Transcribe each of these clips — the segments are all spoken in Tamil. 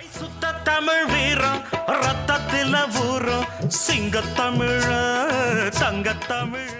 சுத்த தமிழ் வீரம் ரத்தத்தில ஊரும் சிங்கத்தமிழ தங்கத்தமிழ.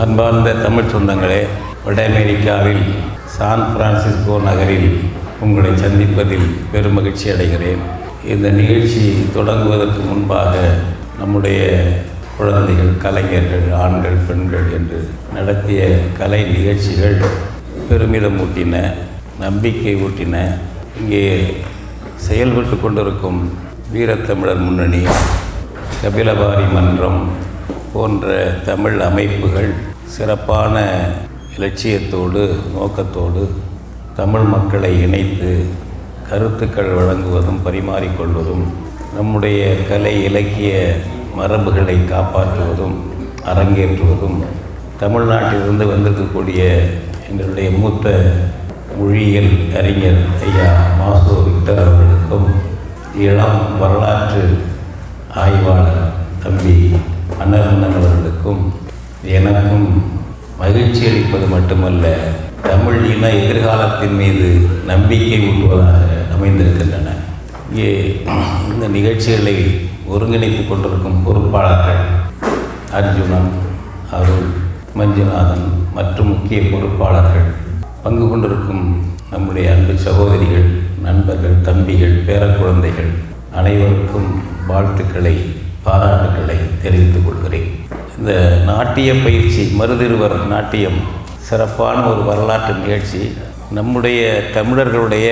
அன்பார்ந்த தமிழ் சொந்தங்களே, வட அமெரிக்காவில் சான் பிரான்சிஸ்கோ நகரில் உங்களை சந்திப்பதில் பெரும் மகிழ்ச்சி அடைகிறேன். இந்த நிகழ்ச்சி தொடங்குவதற்கு முன்பாக நம்முடைய குழந்தைகள், கலைஞர்கள், ஆண்கள், பெண்கள் என்று நடத்திய கலை நிகழ்ச்சிகள் பெருமிதம் ஊட்டின, நம்பிக்கை ஊட்டின. இங்கே செயல்பட்டு கொண்டிருக்கும் வீரத்தமிழர் முன்னணி, கபிலவாரி மன்றம் போன்ற தமிழ் அமைப்புகள் சிறப்பான இலட்சியத்தோடு, நோக்கத்தோடு தமிழ் மக்களை இணைத்து கருத்துக்கள் வழங்குவதும் பரிமாறிக்கொள்வதும், நம்முடைய கலை இலக்கிய மரபுகளை காப்பாற்றுவதும் அரங்கேற்றுவதும், தமிழ்நாட்டிலிருந்து வந்திருக்கக்கூடிய எங்களுடைய மூத்த மொழியியல் அறிஞர் ஐயா மாசோ விக்டர் அவர்களுக்கும், இளம் வரலாற்று ஆய்வாளர் தம்பி அண்ணன் அவர்களுக்கும் எனக்கும் மகிழ்ச்சி அளிப்பது மட்டுமல்ல, தமிழ் இன எதிர்காலத்தின் மீது நம்பிக்கை ஊட்டுவதாக அமைந்திருக்கின்றன. இங்கே இந்த நிகழ்ச்சிகளை ஒருங்கிணைத்து கொண்டிருக்கும் பொறுப்பாளர்கள் அர்ஜுனன், அருள், மஞ்சுநாதன் மற்றும் முக்கிய பொறுப்பாளர்கள், பங்கு கொண்டிருக்கும் நம்முடைய அன்பு சகோதரிகள், நண்பர்கள், தம்பிகள், பேரக்குழந்தைகள் அனைவருக்கும் வாழ்த்துக்களை, பாராட்டுக்களை தெரிவித்துக் கொள்கிறேன். இந்த நாட்டிய பயிற்சி, மருதிருவர் நாட்டியம் சிறப்பான ஒரு வரலாற்று நிகழ்ச்சி. நம்முடைய தமிழர்களுடைய,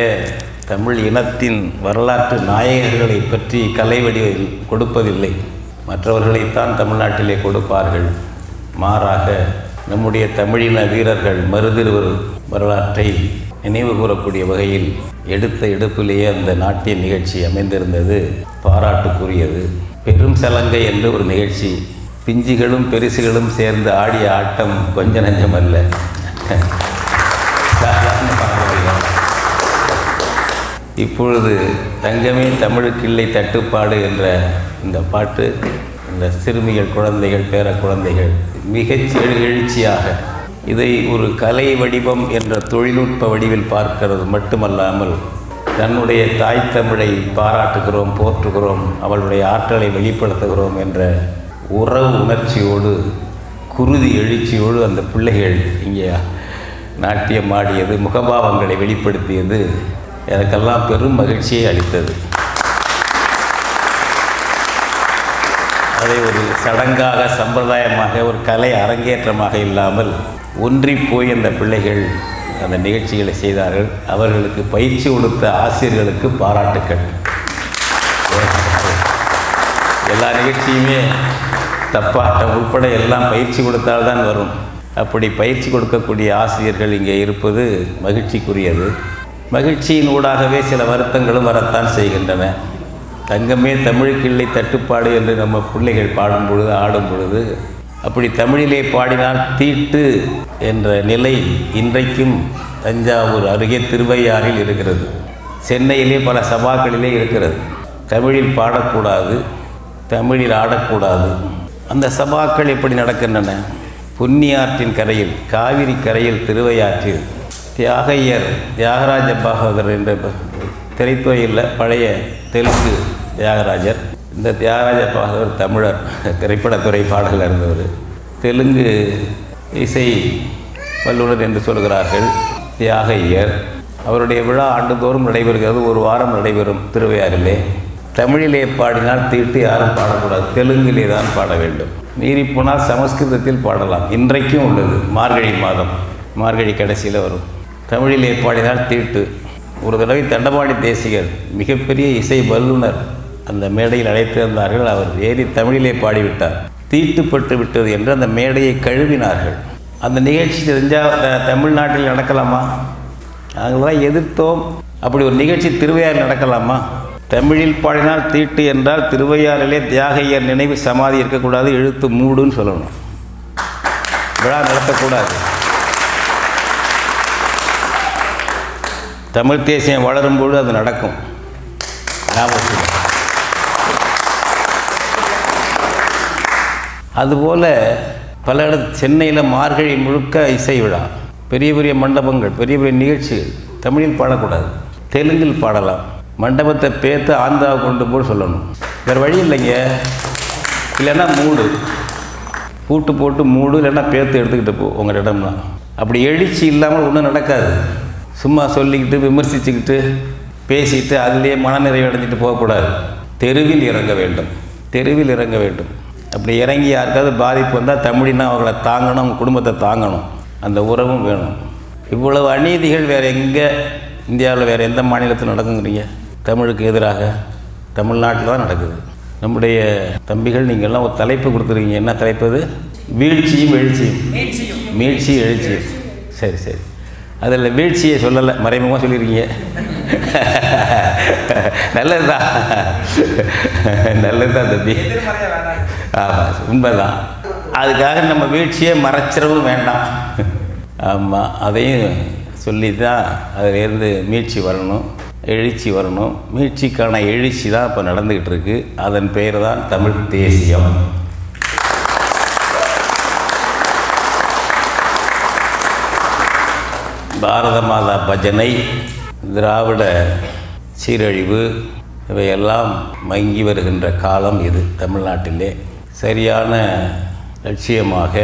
தமிழ் இனத்தின் வரலாற்று நாயகர்களை பற்றி கலை வடிவில் கொடுப்பதில்லை. மற்றவர்களைத்தான் தமிழ்நாட்டிலே கொடுப்பார்கள். மாறாக நம்முடைய தமிழின வீரர்கள் மருதிருவர் வரலாற்றை நினைவு கூறக்கூடிய வகையில் எடுத்த எடுப்பிலேயே அந்த நாட்டிய நிகழ்ச்சி அமைந்திருந்தது பாராட்டுக்குரியது. பெரும் சலங்கை என்று ஒரு நிகழ்ச்சி, பிஞ்சுகளும் பெரிசுகளும் சேர்ந்து ஆடிய ஆட்டம் கொஞ்ச நஞ்சம் அல்ல. இப்பொழுது தங்கமே தமிழுக்கு இல்லை தட்டுப்பாடு என்ற இந்த பாட்டு, இந்த சிறுமிகள், குழந்தைகள், பேர குழந்தைகள் மிகச் எழுச்சியாக இதை ஒரு கலை வடிவம் என்ற தொழில்நுட்ப வடிவில் பார்க்கிறது மட்டுமல்லாமல், தன்னுடைய தாய் தமிழை பாராட்டுகிறோம், போற்றுகிறோம், அவளுடைய ஆற்றலை வெளிப்படுத்துகிறோம் என்ற உறவு உணர்ச்சியோடு, குருதி எழுச்சியோடு அந்த பிள்ளைகள் இங்கே நாட்டியம் ஆடியது, முகபாவங்களை வெளிப்படுத்தியது எனக்கெல்லாம் பெரும் மகிழ்ச்சியை அளித்தது. அதை ஒரு சடங்காக, சம்பிரதாயமாக, ஒரு கலை அரங்கேற்றமாக இல்லாமல் ஒன்றி போய் அந்த பிள்ளைகள் அந்த நிகழ்ச்சிகளை செய்தார்கள். அவர்களுக்கு பயிற்சி கொடுத்த ஆசிரியர்களுக்கு பாராட்டுக்கள். எல்லா நிகழ்ச்சியுமே தப்பாட்டம் உட்பட எல்லாம் பயிற்சி கொடுத்தால்தான் வரும். அப்படி பயிற்சி கொடுக்கக்கூடிய ஆசிரியர்கள் இங்கே இருப்பது மகிழ்ச்சிக்குரியது. மகிழ்ச்சியின் ஊடாகவே சில வருத்தங்களும் வரத்தான் செய்கின்றன. தங்கமே தமிழுக்கு இல்லை தட்டுப்பாடு என்று நம்ம பிள்ளைகள் பாடும் பொழுது, ஆடும் பொழுது, அப்படி தமிழிலே பாடினால் தீட்டு என்ற நிலை இன்றைக்கும் தஞ்சாவூர் அருகே திருவையாறில் இருக்கிறது. சென்னையிலே பல சபாக்களிலே இருக்கிறது. தமிழில் பாடக்கூடாது, தமிழில் ஆடக்கூடாது. அந்த சபாக்கள் எப்படி நடக்கின்றன? பொன்னியாற்றின் கரையில், காவிரி கரையில், திருவையாற்றில் தியாகையர், தியாகராஜ பாகவதர் என்ற திரைத்துறையில் பழைய தெலுங்கு தியாகராஜர். இந்த தியாகராஜ பாகவதர் தமிழர், திரைப்படத்துறை பாடலில் இருந்தவர். தெலுங்கு இசை வல்லுநர் என்று சொல்கிறார்கள். தியாகையர் அவருடைய விழா ஆண்டுதோறும் நடைபெறுகிறது. ஒரு வாரம் நடைபெறும் திருவையாறிலே. தமிழிலே பாடினால் தீட்டு யாரும் பாடக்கூடாது, தெலுங்கிலே தான் பாட வேண்டும். மீறிப்போனால் சமஸ்கிருதத்தில் பாடலாம். இன்றைக்கும் உள்ளது. மார்கழி மாதம், மார்கழி கடைசியில் வரும். தமிழிலே பாடினால் தீட்டு. ஒரு தடவை தண்டபாணி தேசிகர் மிகப்பெரிய இசை வல்லுனர் அந்த மேடையில் அழைத்து வந்தார்கள். அவர் ஏறி தமிழிலே பாடிவிட்டார். தீட்டுப்பட்டு விட்டது என்று அந்த மேடையை கழுவினார்கள். அந்த நிகழ்ச்சி தெரிஞ்சால் தமிழ்நாட்டில் நடக்கலாமா? நாங்கள்தான் எதிர்த்தோம். அப்படி ஒரு நிகழ்ச்சி திருவையாறில் நடக்கலாமா? தமிழில் பாடினால் தீட்டு என்றால் திருவையாறிலே தியாகையர் நினைவு சமாதி இருக்கக்கூடாது, எழுத்து மூடுன்னு சொல்லணும். விழா நடத்தக்கூடாது. தமிழ் தேசியம் வளரும்போது அது நடக்கும். அதுபோல் பல இடத்து சென்னையில் மார்கழி முழுக்க இசை விழா, பெரிய பெரிய மண்டபங்கள், பெரிய பெரிய நிகழ்ச்சிகள். தமிழில் பாடக்கூடாது, தெலுங்கில் பாடலாம். மண்டபத்தை பேர்த்து ஆந்திராவை கொண்டு போய் சொல்லணும். வேறு வழி இல்லைங்க. இல்லைன்னா மூடு, பூட்டு போட்டு மூடு, இல்லைன்னா பேர்த்து எடுத்துக்கிட்டு போ உங்கள் இடம்னா. அப்படி எழுச்சி இல்லாமல் ஒன்றும் நடக்காது. சும்மா சொல்லிக்கிட்டு விமர்சிச்சுக்கிட்டு பேசிட்டு அதுலேயே மனநிறைவு அடைஞ்சிட்டு போகக்கூடாது. தெருவில் இறங்க வேண்டும், தெருவில் இறங்க வேண்டும். அப்படி இறங்கி யாருக்காவது பாதிப்பு வந்தால் தமிழினா அவர்களை தாங்கணும், அவங்க குடும்பத்தை தாங்கணும். அந்த உறவும் வேணும். இவ்வளவு அநீதிகள் வேறு எங்கே இந்தியாவில் வேறு எந்த மாநிலத்தில் நடக்குங்கிறீங்க? தமிழுக்கு எதிராக தமிழ்நாட்டில் தான் நடக்குது. நம்முடைய தம்பிகள் நீங்கள்லாம் ஒரு தலைப்பு கொடுத்துருக்கீங்க. என்ன தலைப்பு அது? வீழ்ச்சியும் எழுச்சியும். மீழ்ச்சியும் எழுச்சியும். சரி சரி, அதில் வீழ்ச்சியை சொல்லலை, மறைமுகமாக சொல்லியிருக்கீங்க. நல்லது தான், நல்லது தான் தம்பி. ஆமாம், உண்மைதான். அதுக்காக நம்ம வீழ்ச்சியை மறைச்சிடவும் வேண்டாம். ஆமாம், அதையும் சொல்லி தான் அதிலேருந்து மீட்சி வரணும், எழுச்சி வரணும். மீட்சிக்கான எழுச்சி தான் இப்போ நடந்துக்கிட்டு இருக்கு. அதன் பெயர் தான் தமிழ் தேசியம். பாரத மாதா பஜனை, திராவிட சீரழிவு இவையெல்லாம் மங்கி வருகின்ற காலம் இது. தமிழ்நாட்டிலே சரியான லட்சியமாக,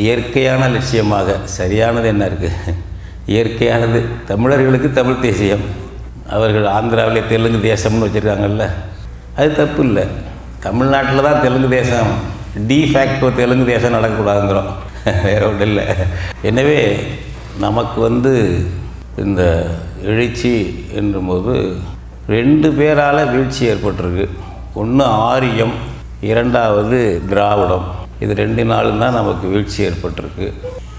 இயற்கையான லட்சியமாக, சரியானது என்ன இருக்குது? இயற்கையானது தமிழர்களுக்கு தமிழ் தேசியம். அவர்கள் ஆந்திராவிலே தெலுங்கு தேசம்னு வச்சுருக்காங்கல்ல, அது தப்பு இல்லை. தமிழ்நாட்டில் தான் தெலுங்கு தேசம், டிஃபேக்டோ தெலுங்கு தேசம் நடக்கக்கூடாதுங்கிறோம், வேற ஒன்றும் இல்லை. எனவே நமக்கு இந்த எழுச்சி என்றும்போது 2 பேரால் வீழ்ச்சி ஏற்பட்டிருக்கு. ஒன்று ஆரியம், இரண்டாவது திராவிடம். இது 2 நாளும் தான் நமக்கு வீழ்ச்சி ஏற்பட்டிருக்கு.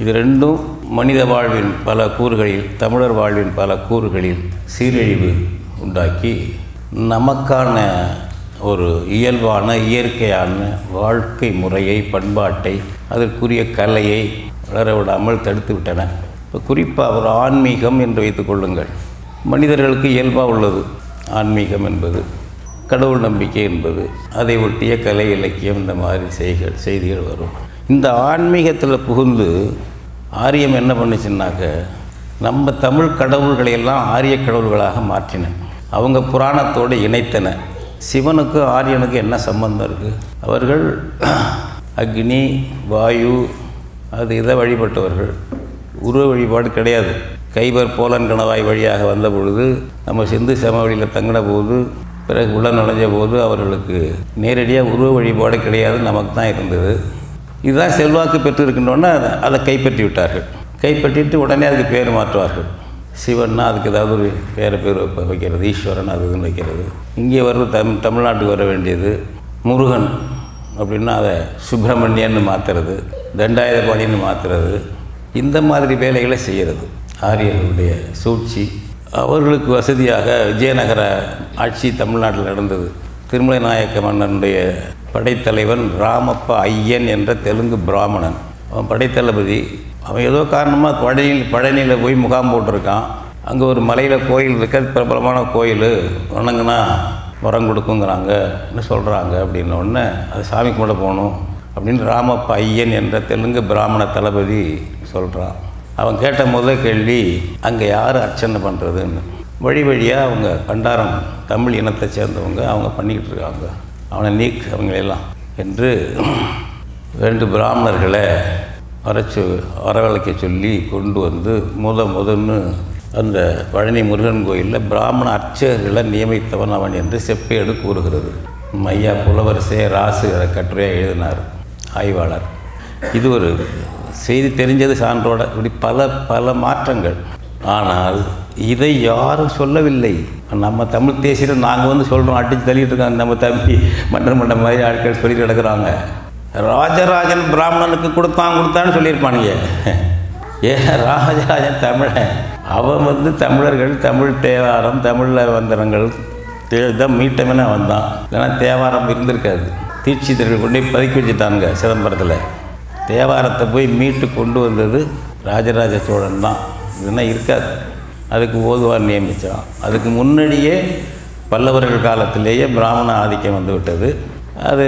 இது 2ம் மனித வாழ்வின் பல கூறுகளில், தமிழர் வாழ்வின் பல கூறுகளில் சீரழிவு உண்டாக்கி நமக்கான ஒரு இயல்பான இயற்கையான வாழ்க்கை முறையை, பண்பாட்டை, அதற்குரிய கலையை வளர விடாமல் தடுத்து விட்டன. இப்போ குறிப்பாக ஒரு ஆன்மீகம் என்று வைத்துக் கொள்ளுங்கள். மனிதர்களுக்கு இயல்பாக உள்ளது ஆன்மீகம் என்பது, கடவுள் நம்பிக்கை என்பது, அதை ஒட்டிய கலை இலக்கியம், இந்த மாதிரி செய்திகள் வரும். இந்த ஆன்மீகத்தில் புகுந்து ஆரியம் என்ன பண்ணுச்சுன்னாக்க, நம்ம தமிழ் கடவுள்களையெல்லாம் ஆரிய கடவுள்களாக மாற்றின. அவங்க புராணத்தோடு இணைத்தன. சிவனுக்கு ஆரியனுக்கு என்ன சம்பந்தம் இருக்குது? அவர்கள் அக்னி, வாயு, அது இதை வழிபட்டவர்கள். உருவ வழிபாடு கிடையாது. கைபர் போலன் கணவாய் வழியாக வந்த பொழுது, நம்ம சிந்து சமவெளியில் தங்கின போது, பிறகு உள்ள நுழைஞ்ச போது அவர்களுக்கு நேரடியாக உருவ வழிபாடு கிடையாது, நமக்கு தான் இருந்தது. இதுதான் செல்வாக்கு பெற்று இருக்கின்றோன்னா அதை கைப்பற்றி விட்டார்கள். கைப்பற்றிட்டு உடனே அதுக்கு பேர் மாற்றுவார்கள். சிவன்னா அதுக்கு ஏதாவது ஒரு பேர் வைக்கிறது, ஈஸ்வரன் அதுன்னு வைக்கிறது. இங்கே வர்றது தமிழ்நாட்டுக்கு வர வேண்டியது முருகன் அப்படின்னா அதை சுப்பிரமணியன்னு மாற்றுறது, தண்டாயுதபாணின்னு மாற்றுறது, இந்த மாதிரி வேலைகளை செய்கிறது ஆரியர்களுடைய சூழ்ச்சி. அவர்களுக்கு வசதியாக விஜயநகர ஆட்சி தமிழ்நாட்டில் நடந்தது. திருமலை நாயக்க மன்னனுடைய படைத்தலைவன் ராமப்ப ஐயன் என்ற தெலுங்கு பிராமணன். அவன் படைத்தளபதி. அவன் ஏதோ காரணமாக பழனியில் போய் முகாம் போட்டிருக்கான். அங்கே ஒரு மலையில் கோயில் இருக்க, பிரபலமான கோயில், வணங்குனா வரம் கொடுக்குங்கிறாங்க, என்ன சொல்கிறாங்க அப்படின்னோடனே அது சாமி கும்பிட போகணும் அப்படின்னு ராமப்ப ஐயன் என்ற தெலுங்கு பிராமண தளபதி சொல்கிறான். அவன் கேட்ட முதல் கேள்வி, அங்கே யார் அர்ச்சனை பண்ணுறதுன்னு. வழி வழியாக அவங்க பண்டாரம் தமிழ் இனத்தை சேர்ந்தவங்க அவங்க பண்ணிக்கிட்டு இருக்காங்க, அவனை அவங்களெல்லாம் என்று 2 பிராமணர்களை வரவழைக்க சொல்லி கொண்டு வந்து முதன்னு அந்த பழனி முருகன் கோயிலில் பிராமண அர்ச்சகர்களை நியமித்தவன் அவன் என்று செப்பேடு கூறுகிறது. ஐயா புலவர் ராசு அதை கட்டுரையாக எழுதினார், ஆய்வாளர். இது ஒரு செய்தி தெரிஞ்சது சான்றோட. இப்படி பல மாற்றங்கள். ஆனால் இதை யாரும் சொல்லவில்லை. நம்ம தமிழ் தேசியில் நாங்கள் வந்து சொல்கிறோம், அடித்து தள்ளிட்டு இருக்காங்க நம்ம தம்பி மன்னர் மண்ட மாதிரி ஆட்கள் சொல்லிட்டு கிடக்குறாங்க. ராஜராஜன் பிராமணனுக்கு கொடுத்தான்னு சொல்லியிருப்பானுங்க. ஏன் ராஜராஜன் தமிழன், அவன் வந்து தமிழர்கள் தமிழ் தேவாரம் தமிழில் வந்தனங்கள் தான் மீட்டமே வந்தான். இல்லைன்னா தேவாரம் இருந்திருக்காது. தீட்சிதர்கள் கொண்டு போய் பதுக்கி வச்சுட்டானுங்க சிதம்பரத்தில். தேவாரத்தை போய் மீட்டு கொண்டு வந்தது ராஜராஜ சோழன் தான். இதுனா இருக்காது. அதுக்கு ஓதுவார் நியமித்தான். அதுக்கு முன்னாடியே பல்லவர்கள் காலத்திலேயே பிராமண ஆதிக்கம் வந்து விட்டது. அது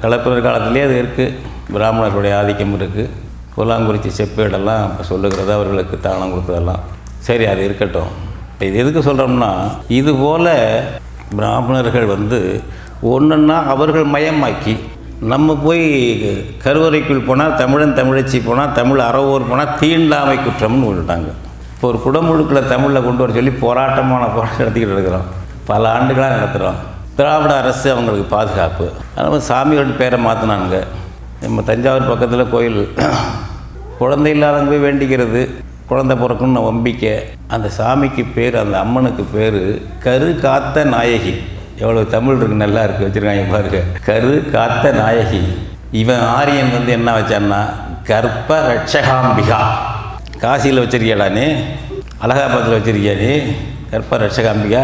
களப்பிரர் காலத்திலே அது இருக்குது. பிராமணர்களுடைய ஆதிக்கம் இருக்குது. கூலாங்குறிச்சி செப்பேடெல்லாம் இப்போ சொல்லுகிறது அவர்களுக்கு தானம் கொடுத்ததெல்லாம். சரி, அது இருக்கட்டும். இது எதுக்கு சொல்கிறோம்னா, இதுபோல் பிராமணர்கள் வந்து ஒன்றுன்னா அவர்கள் மயமாக்கி நம்ம போய் கருவறைக்குள் போனால் தமிழன் தமிழச்சி போனால் தமிழ் அறவோர் போனால் தீண்டாமை குற்றம்னு விட்டுட்டாங்க. இப்போ ஒரு குடமுழுக்கில் தமிழில் கொண்டு வர சொல்லி போராட்டம் நடத்திக்கிட்டு இருக்கிறோம். பல ஆண்டுகளாக நடத்துகிறோம். திராவிட அரசு அவங்களுக்கு பாதுகாப்பு. அதனால் சாமியோட பேரை மாற்றினானுங்க. நம்ம தஞ்சாவூர் பக்கத்தில் கோயில், குழந்தை இல்லாதவங்க போய் வேண்டிக்கிறது, குழந்தை பிறக்கணும்னு நம்பிக்கை. அந்த சாமிக்கு பேர், அந்த அம்மனுக்கு பேர் கரு காத்த நாயகி. எவ்வளோ தமிழ் இருக்குது, நல்லா இருக்குது, வச்சுருக்காங்க பாருங்க. கரு காத்த நாயகி. இவன் ஆரியன் வந்து என்ன வச்சான்னா கர்ப்ப ரட்சகாம்பிகா. காசியில் வச்சுருக்கியாடா நீ, அலகாபாத்தில் வச்சுருக்கியா நீ கர்ப்ப ரட்சகாம்பிகா?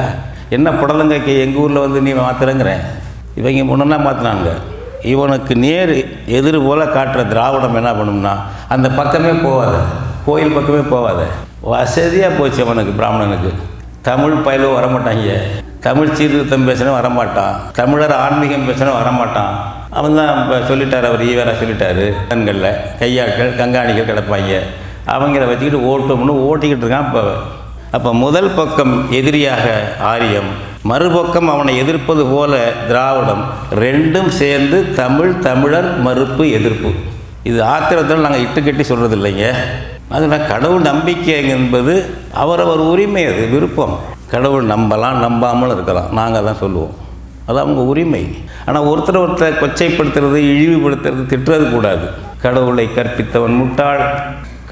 என்ன புடலங்கைக்கு எங்கள் ஊரில் வந்து நீ மாற்றுறங்கிறேன். இவங்க முன்னா மாற்றினாங்க. இவனுக்கு நேர் எதிர் போல் காட்டுற திராவிடம் என்ன பண்ணும்னா அந்த பக்கமே போகாத, கோயில் பக்கமே போகாத. வசதியாக போச்சு அவனுக்கு, பிராமணனுக்கு. தமிழ் பயிலும் வரமாட்டாங்க, தமிழ் சீர்திருத்தம் பேசணும் வரமாட்டான், தமிழர் ஆன்மீகம் பேசணும் வரமாட்டான். அவன் தான் இப்போ சொல்லிட்டார், அவர் ஈவராக சொல்லிட்டாரு. கண்களில் கையாட்கள் கங்காணிகள் கிடப்பாங்க, அவங்கள வச்சுக்கிட்டு ஓட்டிக்கிட்டு இருக்கான். இப்போ அப்போ முதல் பக்கம் எதிரியாக ஆரியம், மறுபக்கம் அவனை எதிர்ப்பது போல திராவிடம். ரெண்டும் சேர்ந்து தமிழர் மறுப்பு எதிர்ப்பு. இது ஆத்திரத்தில் நாங்கள் இட்டுக்கட்டி சொல்கிறது இல்லைங்க. அதில் கடவுள் நம்பிக்கை என்பது அவரவர் உரிமை, அது விருப்பம். கடவுள் நம்பலாம், நம்பாமல் இருக்கலாம், நாங்கள் தான் சொல்லுவோம், அது அவங்க உரிமை. ஆனால் ஒருத்தரை கொச்சைப்படுத்துறது, இழிவுபடுத்துறது, திட்டுறது கூடாது. கடவுளை கற்பித்தவன் முட்டாள்,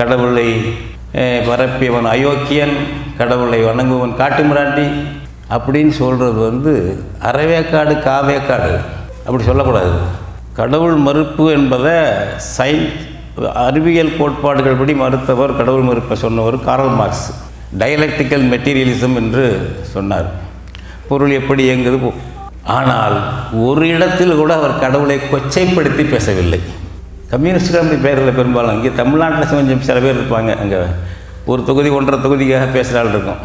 கடவுளை பரப்பியவன் அயோக்கியன், கடவுளை வணங்குவன் காட்டுமிராண்டி அப்படின்னு சொல்கிறது வந்து அறவேக்காடு காவேக்காடு அப்படி சொல்லக்கூடாது. கடவுள் மறுப்பு என்பதை அறிவியல் கோட்பாடுகள் படி மறுத்தவர், கடவுள் மறுப்பை சொன்னவர் கார்ல் மார்க்ஸ். டயலெக்டிக்கல் மெட்டீரியலிசம் என்று சொன்னார். பொருள் எப்படி இயங்குது. ஆனால் ஒரு இடத்தில் கூட அவர் கடவுளை கொச்சைப்படுத்தி பேசவில்லை. கம்யூனிஸ்டுகள் அப்படி பேரில் பெரும்பாலும் இங்கே தமிழ்நாட்டில் கொஞ்சம் சில பேர் இருப்பாங்க, அங்கே ஒரு தொகுதி 1.5 தொகுதிக்காக பேசுகிற ஆள் இருக்கும்.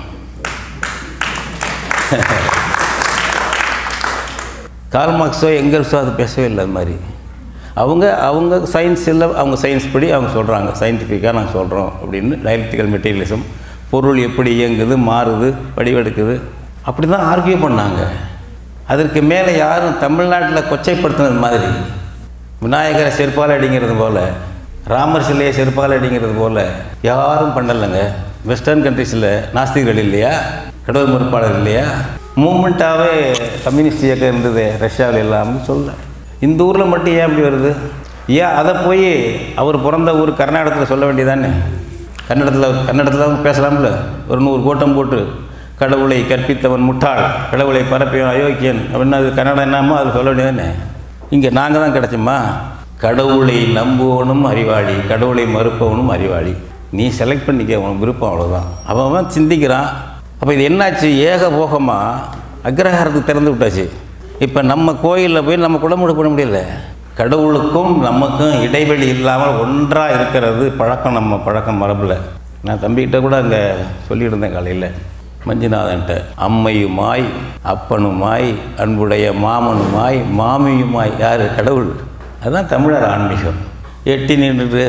கார்ல் மார்க்ஸோ எங்கெல்ஸோ அது பேசவே இல்லை. அது மாதிரி அவங்க சயின்ஸ் இல்லை, அவங்க சயின்ஸ் படி அவங்க சொல்கிறாங்க, சயின்டிஃபிக்காக நாங்கள் சொல்கிறோம் அப்படின்னு. டயலெக்டிக்கல் மெட்டீரியலிசம், பொருள் எப்படி இயங்குது, மாறுது, வடிவெடுக்குது, அப்படி தான் ஆர்கியூ பண்ணாங்க. அதற்கு மேலே யாரும் தமிழ்நாட்டில் கொச்சைப்படுத்தினது மாதிரி விநாயகரை செருப்பால் அடிங்கிறது போல், ராமர் சிலையை செருப்பால் அடிங்கிறது போல் யாரும் பண்ணலைங்க. வெஸ்டர்ன் கண்ட்ரீஸில் நாஸ்திகர்கள் இல்லையா, கடவுள் மறுப்பாளர் இல்லையா, மூமெண்ட்டாகவே கம்யூனிஸ்ட் இயக்கம் இருந்தது ரஷ்யாவில் இல்லாமல் சொல்ல. இந்த ஊரில் மட்டும் ஏன் அப்படி வருது? ஏன் அதை போய் அவர் பிறந்த ஊர் கர்நாடகத்தில் சொல்ல வேண்டியதானே? கன்னடத்தில் பேசலாம்ல. ஒரு 100 கோட்டம் போட்டு கடவுளை கற்பித்தவன் முட்டாள், கடவுளை பரப்பியவன் அயோக்கியன் அப்படின்னு அது கன்னடம் என்னமோ அது சொல்ல வேண்டியதானே? இங்கே நாங்கள் தான் கிடச்சோமா? கடவுளை நம்புவனும் அறிவாளி, கடவுளை மறுப்பவனும் அறிவாளி. நீ செலக்ட் பண்ணிக்க, உனக்கு விருப்பம், அவ்வளோதான். அவன் சிந்திக்கிறான். அப்போ இது என்னாச்சு? ஏகபோகமாக அக்ரஹாரத்துக்கு திறந்து விட்டாச்சு. இப்போ நம்ம கோயிலில் போய் நம்ம குடமுழுக்கு பண்ண முடியல. கடவுளுக்கும் நமக்கும் இடைவெளி இல்லாமல் ஒன்றாக இருக்கிறது பழக்கம், நம்ம பழக்கம் மரபில். நான் தம்பிக்கிட்ட கூட அங்கே சொல்லிட்டு இருந்தேன் காலையில், மஞ்சுநாதன்ட்ட. அம்மையுமாய் அப்பனுமாய் அன்புடைய மாமனுமாய் மாமியுமாய் யார்? கடவுள். அதுதான் தமிழர் ஆன்மீகம். எட்டி நின்றுட்டு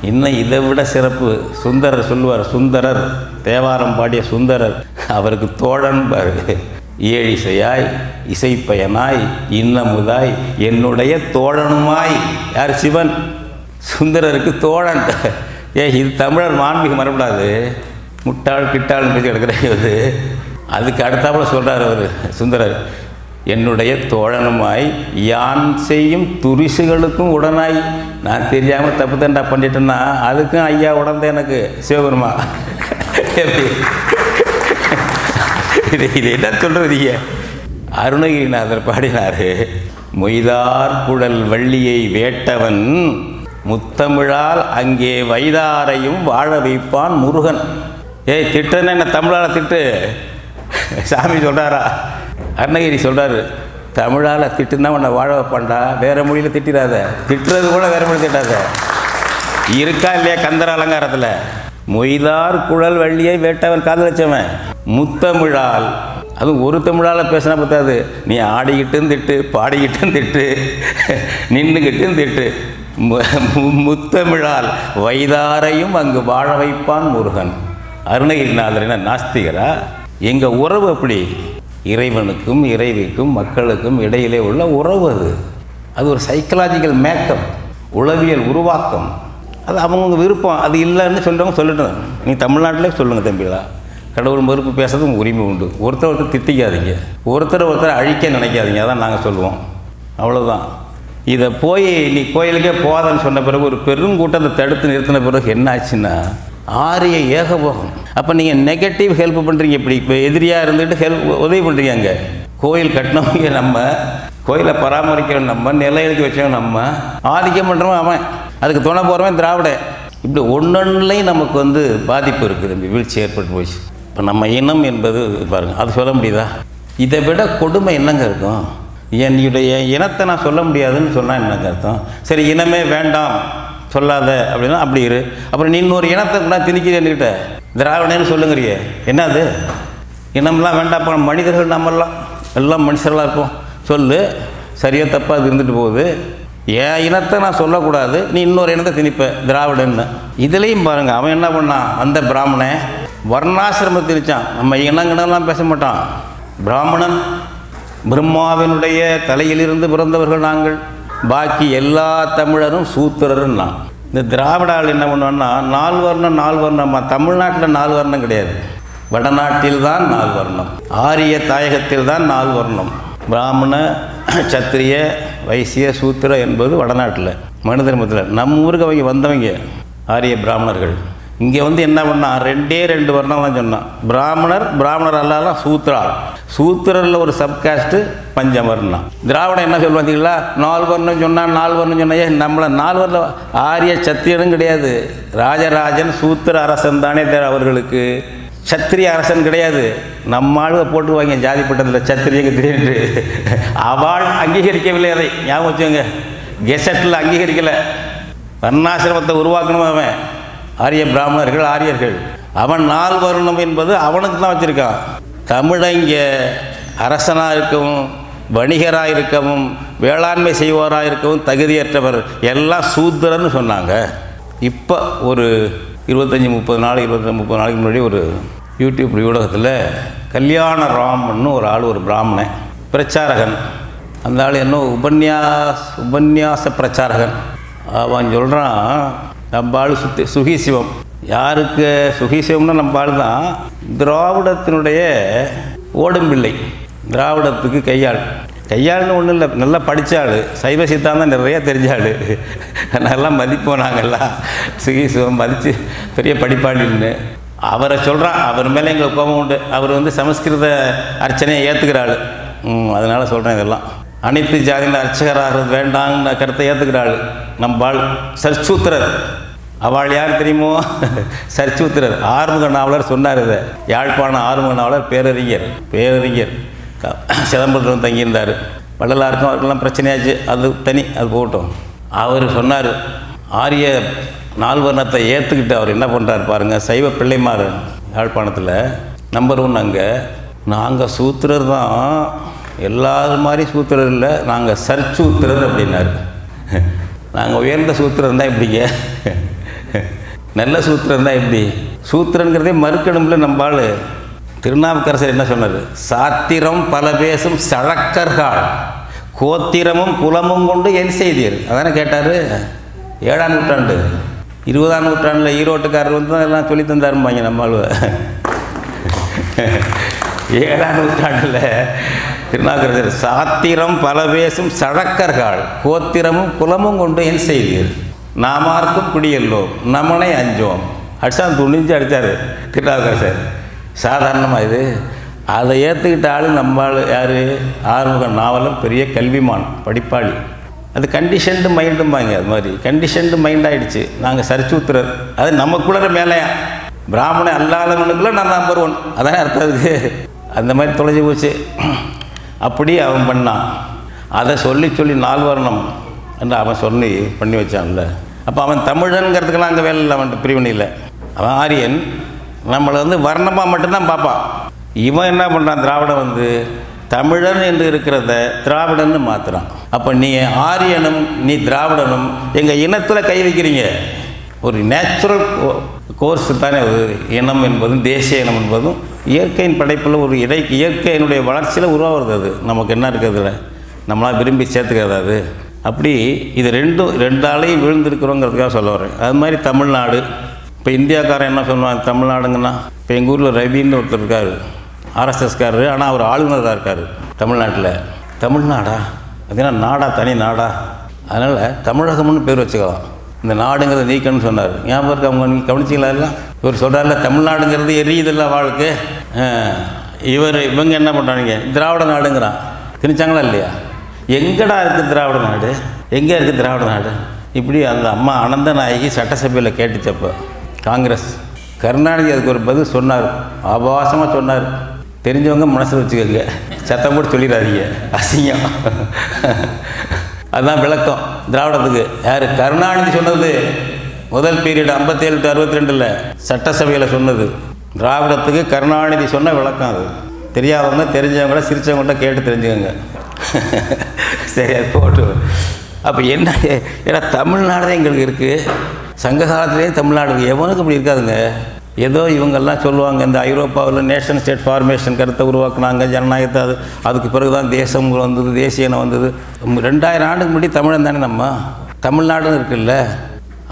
இன்னும் இதை விட சிறப்பு சுந்தரர் சொல்லுவார். சுந்தரர், தேவாரம் பாடிய சுந்தரர், அவருக்கு தோழன் பாரு. ஏழிசையாய் இசைப்பயனாய் இன்னமுதாய் என்னுடைய தோழனுமாய். யார்? சிவன். சுந்தரருக்கு தோழன். இது தமிழர் மாண்புக்கு மறப்படாது, முட்டாள் கிட்டாள்னு பேசி கிடக்கிறது. அதுக்கு அடுத்தாப்புல சொல்கிறார் அவர் சுந்தரர், என்னுடைய தோழனுமாய் யான் செய்யும் துரிசுகளுக்கும் உடனாய். நான் தெரியாமல் தப்பு தண்டா பண்ணிட்டேன்னா அதுக்கும் ஐயா உடந்த எனக்கு சிவபெருமா. இது என்ன சொல்கிறீங்க? அருணகிரிநாதர் பாடினார், மொய்தார் குழல் வள்ளியை வேட்டவன் முத்தமிழால் அங்கே வைதாரையும் வாழ வைப்பான் முருகன். ஏய் திட்டுன்னு என்ன தமிழால் திட்டு சாமி சொல்கிறாரா? அருணகிரி சொல்கிறாரு, தமிழால் திட்டுனா உன்னை வாழ வைப்பான்டா, வேறு மொழியில் திட்டிடாத. திட்டுறது கூட வேறு மொழி திட்டாத. இருக்கா இல்லையா கந்தர் அலங்காரத்தில்? மொய்தார் குழல் வள்ளியை வேட்டவன் காதலிச்சவன் முத்தமிழால், அதுவும் ஒரு தமிழால் பேசினா பார்த்தாது, நீ ஆடிக்கிட்டும் திட்டு, பாடிக்கிட்டும் திட்டு, நின்றுக்கிட்டும் திட்டு, முத்தமிழால் வைதாரையும் அங்கு வாழ வைப்பான் முருகன். அருணகிரிநாதர் என்ன நாஸ்திகரா? எங்கள் உறவு அப்படி, இறைவனுக்கும் இறைவிக்கும் மக்களுக்கும் இடையிலே உள்ள உறவு. அது ஒரு சைக்கலாஜிக்கல் மேக்கப், உளவியல் உருவாக்கம். அது அவங்க விருப்பம். அது இல்லைன்னு சொல்கிறவங்க சொல்லட்டும். நீ தமிழ்நாட்டிலே சொல்லுங்கள் தம்பிகளா, கடவுள் மறுப்பு பேசுறதுக்கு உரிமை உண்டு. ஒருத்தர் திட்டிக்காதீங்க, ஒருத்தர் அழிக்க நினைக்காதீங்க. அதான் நாங்கள் சொல்லுவோம், அவ்வளோதான். இதை போய் நீ கோயிலுக்கே போகாதன்னு சொன்ன பிறகு ஒரு பெருங்கூட்டத்தை தடுத்து நிறுத்தின பிறகு என்ன ஆச்சுன்னா ஆரிய ஏகபோகம். அப்போ நீங்கள் நெகட்டிவ் ஹெல்ப் பண்ணுறீங்க. இப்படி இப்போ எதிரியாக இருந்துட்டு உதவி பண்ணுறீங்க. அங்கே கோயில் கட்டினவங்க நம்ம, கோயிலை பராமரிக்கிறவன் நம்ம, நிலை எழுதி வச்சவன் நம்ம, ஆதிக்கம் பண்ணுறவன் அவன், அதுக்கு துணை போகிறவன் திராவிட. இப்படி ஒன்றொன்றுலையும் நமக்கு பாதிப்பு இருக்குது, வீழ்ச்சி ஏற்பட்டு போச்சு. இப்போ நம்ம இனம் என்பது பாருங்கள், அது சொல்ல முடியுதா? இதை விட கொடுமை என்னங்க இருக்கும்? என்னுடைய இனத்தை நான் சொல்ல முடியாதுன்னு சொன்னால் என்னங்க அர்த்தம்? சரி, இனமே வேண்டாம் சொல்லாத அப்படின்னா அப்படி இரு. அப்புறம் நீ இன்னொரு இனத்தை கூட திணிக்கிறேன்னுக்கிட்ட திராவிடன்னு சொல்லுங்கிறிய, என்னது? இனம்லாம் வேண்டாப்பா, மனிதர்கள் நம்மெல்லாம் எல்லாம் மனுஷர்களாக இருப்போம். சொல்லு, சரியா தப்பாக அது இருந்துட்டு போகுது. என் இனத்தை நான் சொல்லக்கூடாது, நீ இன்னொரு இனத்தை திணிப்ப திராவிடன்னு. இதுலேயும் பாருங்கள், அவன் என்ன பண்ணான்? அந்த பிராமணன் வர்ணாசிரமம் திணிச்சான். நம்ம இனங்கனெல்லாம் பேச மாட்டான். பிராமணன், பிரம்மாவினுடைய தலையிலிருந்து பிறந்தவர்கள் நாங்கள், பாக்கி எல்லா தமிழரும் சூத்திரருன்னா. இந்த திராவிட ஆள் என்ன பண்ணுவான்னா, 4 வர்ணம் 4 வர்ணம். தமிழ்நாட்டில் 4 வர்ணம் கிடையாது, வடநாட்டில் தான் 4 வர்ணம். ஆரிய தாயகத்தில் தான் 4 வர்ணம். பிராமண, சத்திரிய, வைசிய, சூத்திர என்பது வடநாட்டில் மனு தர்மத்தில். நம்ம ஊருக்கு அவங்க வந்தவங்க ஆரிய பிராமணர்கள். இங்கே என்ன பண்ணால் 2 வர்ணம் தான் சொன்னான். பிராமணர் அல்லாதான் சூத்ரா. சூத்திரரில் ஒரு சப்காஸ்ட்டு பஞ்சவர்ணம். திராவிடம் என்ன சொல்லுவாங்களா, 4 வர்ணம் சொன்னால் 4 வர்ணம் சொன்னையே நம்மளை 4 வர்ணம். ஆரிய சத்திரியனும் கிடையாது, ராஜராஜன் சூத்திர அரசன் தானே அவர்களுக்கு, சத்திரிய அரசன் கிடையாது. நம்ம ஆளுக போட்டுவாங்க ஜாதிப்பட்டத்தில் சத்திரியங்க திடீர்னு. அவள் அங்கீகரிக்கவில்லை, அதை ஞாபகம் வச்சுங்க. கெசட்டில் அங்கீகரிக்கலை. வர்ணாசிரமத்தை உருவாக்கணும் அவன். ஆரிய பிராமணர்கள், ஆரியர்கள். அவன் 4 வர்ணம் என்பது அவனுக்கு தான் வச்சுருக்கான். தமிழங்க அரசனாக இருக்கவும், வணிகராக இருக்கவும், வேளாண்மை செய்வோராக இருக்கவும் தகுதியற்றவர், எல்லாம் சூத்திரன்னு சொன்னாங்க. இப்போ ஒரு 25-30 நாளைக்கு முன்னாடி ஒரு யூடியூப் ஊடகத்தில் கல்யாண ராமன்னு ஒரு ஆள், ஒரு பிராமணன் பிரச்சாரகன். அந்த ஆள் என்ன உபன்யாச பிரச்சாரகன். அவன் சொல்கிறான், நம்ம ஆள் சுகிசிவம். யாருக்கு சுகிசிவம்னா நம்ம ஆள் தான் திராவிடத்தினுடைய ஓடும்பிள்ளை. திராவிடத்துக்கு கையாள்னு ஒன்றும் இல்லை, நல்லா படித்த ஆள், சைவ சித்தாந்தம் நிறைய தெரிஞ்ச ஆள், நல்லா மதிப்போம் நாங்கள்லாம். சுகிசிவம் மதித்து பெரிய படிப்பாளின்னு அவரை சொல்கிறான். அவர் மேலே எங்களுக்கு கோபம் உண்டு. அவர் சமஸ்கிருத அர்ச்சனையை ஏற்றுக்கிற ஆள். அதனால் சொல்கிறேன், இதெல்லாம் அனைத்து ஜாதியில் அர்ச்சகராக வேண்டாம்னு கருத்தை ஏற்றுக்கிறாள். நம்ம ஆள் சர்ச்சூத்திரர். அவள் யார் தெரியுமோ? சர்ச்சூத்திரர். ஆறுமுக நாவலர் சொன்னார் இதை. யாழ்ப்பாணம் ஆறுமுக நாவலர் பேரறிஞர் சிதம்பரத்தில் தங்கியிருந்தார். வள்ளலாருக்கும் அவருக்கெல்லாம் பிரச்சனையாச்சு, அது தனி, அது போகட்டும். அவர் சொன்னார், ஆரிய 4 வர்ணத்தை ஏற்றுக்கிட்டு அவர் என்ன பண்ணுறாரு பாருங்கள். சைவ பிள்ளைமார் யாழ்ப்பாணத்தில் நம்பர் 1 அங்கே. நாங்கள் சூத்திரர் தான், எல்லாரும் மாதிரி சூத்திரர் இல்லை, நாங்கள் சர்ச்சூத்திரர் அப்படின்னாரு. நாங்கள் உயர்ந்த சூத்திரன் தான் இப்படிங்க, நல்ல சூத்திரன் தான் இப்படி. சூத்திரங்கிறதே மறுக்கணும்ல நம்ம ஆள். திருநாவுக்கரசர் என்ன சொன்னார்? சாத்திரம் பல பேசும் சழக்கர்கள் கோத்திரமும் குலமும் கொண்டு என் செய்தீர். அதானே கேட்டார். 7ஆம் நூற்றாண்டு. 20ஆம் நூற்றாண்டில் ஈரோட்டுக்காரர் வந்து தான் எல்லாம் சொல்லி தந்தாரும்பாங்க நம்மளுவ. 7ஆம் நூற்றாண்டில் திருநாவுக்கரசர் சாத்திரம் பல பேசும் சழக்கர்கள் கோத்திரமும் குலமும் கொண்டு என் செய்தீர் நாமார்க்கும் குடியல்லோம் நமனை அஞ்சோம் அடிச்சான் துணிஞ்சு அடித்தார் திருநாவுக்கரசர். சாதாரணமாக இது அதை ஏற்றுக்கிட்ட ஆள் நம்மால் யார்? ஆறுமுகன் நாவலும் பெரிய கல்விமான் படிப்பாளி. அது கண்டிஷன்டு மைண்டும்பாங்க. அது மாதிரி கண்டிஷன்டு மைண்ட் ஆகிடுச்சு. நாங்கள் சரிச்சூத்துறர் அது நமக்குள்ள மேலேயா பிராமணன் அல்லாதவனுக்குள்ள நான் நம்பர் 1 அதானே அர்த்தம். அதுக்கு அந்த மாதிரி தொலைஞ்சி போச்சு. அப்படி அவன் பண்ணான். அதை சொல்லி சொல்லி 4 வருணம் என்று அவன் சொல்லி பண்ணி வச்சான்ல. அப்போ அவன் தமிழனுங்கிறதுக்கெல்லாம் அங்கே வேலை இல்லை. அவன்கிட்ட பிரிவினை இல்லை. அவன் ஆரியன். நம்மளை வந்து வர்ணமாக மட்டும்தான் பார்ப்பான். இவன் என்ன பண்ணுறான்? திராவிடம் வந்து தமிழன் என்று இருக்கிறத திராவிடன்னு மாற்றுறான். அப்போ நீ ஆரியனும் நீ திராவிடனும் எங்கள் இனத்தில் கை வைக்கிறீங்க. ஒரு நேச்சுரல் கோர்ஸ் தானே இனம் என்பதும் தேசிய இனம் என்பதும் இயற்கையின் படைப்பில் ஒரு இயற்கையினுடைய வளர்ச்சியில் உருவாகிறது. அது நமக்கு என்ன இருக்கிறதுல நம்மளால் விரும்பி சேர்த்துக்கிறது. அது அப்படி இது ரெண்டு ஆளையும் விழுந்திருக்கிறோங்கிறதுக்காக சொல்ல வரேன். அது மாதிரி தமிழ்நாடு. இப்போ இந்தியாக்காரன் என்ன சொல்லுவாங்க? தமிழ்நாடுங்கன்னா இப்போ எங்கள் ஊரில் ரவின்னு ஒருத்தர் இருக்கார், ஆர்எஸ்எஸ்காரரு. ஆனால் அவர் ஆளுநராக இருக்கார் தமிழ்நாட்டில். தமிழ்நாடா அப்படின்னா நாடா, தனி நாடா. அதனால் தமிழகம்னு பேர் வச்சுக்கலாம். இந்த நாடுங்கிறத நீக்கணும்னு சொன்னார். ஞாபகம் இருக்கு? அவங்க நீங்கள் கவனிச்சிங்களா? இல்லை இவர் சொல்கிறார்ல தமிழ்நாடுங்கிறது எரியுதில்ல வாழ்க்கை. இவங்க என்ன பண்ணுறாங்க? திராவிட நாடுங்கிறான். திணிச்சாங்களா இல்லையா? எங்கடா இருக்குது திராவிட நாடு? எங்கே இருக்குது திராவிட நாடு? இப்படி அந்த அம்மா அனந்தநாயகி சட்டசபையில் கேட்டுச்சப்போ காங்கிரஸ் கருணாநிதி அதுக்கு ஒரு பதில் சொன்னார். ஆபாசமாக சொன்னார். தெரிஞ்சவங்க மனசில் வச்சுக்கோங்க, சத்தம் போட்டு சொல்லிடாதீங்க, அசிங்கம். அதுதான் விளக்கம் திராவிடத்துக்கு. யார்? கருணாநிதி சொன்னது. முதல் பீரியட் 57 to 62 சட்டசபையில் சொன்னது. திராவிடத்துக்கு கருணாநிதி சொன்ன விளக்கம் அது. தெரியாதவங்க தெரிஞ்சவங்கள சிரித்தவங்கள்ட்ட கேட்டு தெரிஞ்சுக்கோங்க. சரி, அது போட்டு. அப்போ என்ன? ஏன்னா தமிழ்நாடு தான் எங்களுக்கு இருக்குது. சங்க காலத்துலேயே தமிழ்நாடு எவனுக்கு இப்படி இருக்காதுங்க. ஏதோ இவங்கெல்லாம் சொல்லுவாங்க இந்த ஐரோப்பாவில் நேஷன் ஸ்டேட் ஃபார்மேஷன் கருத்தை உருவாக்குனாங்க, ஜனநாயகத்தை. அதுக்கு பிறகு தான் தேசம் வந்தது, தேசிய இனம் வந்தது. 2000 ஆண்டுக்கு முன்னாடி தமிழன் தானே நம்ம. தமிழ்நாடுன்னு இருக்குல்ல.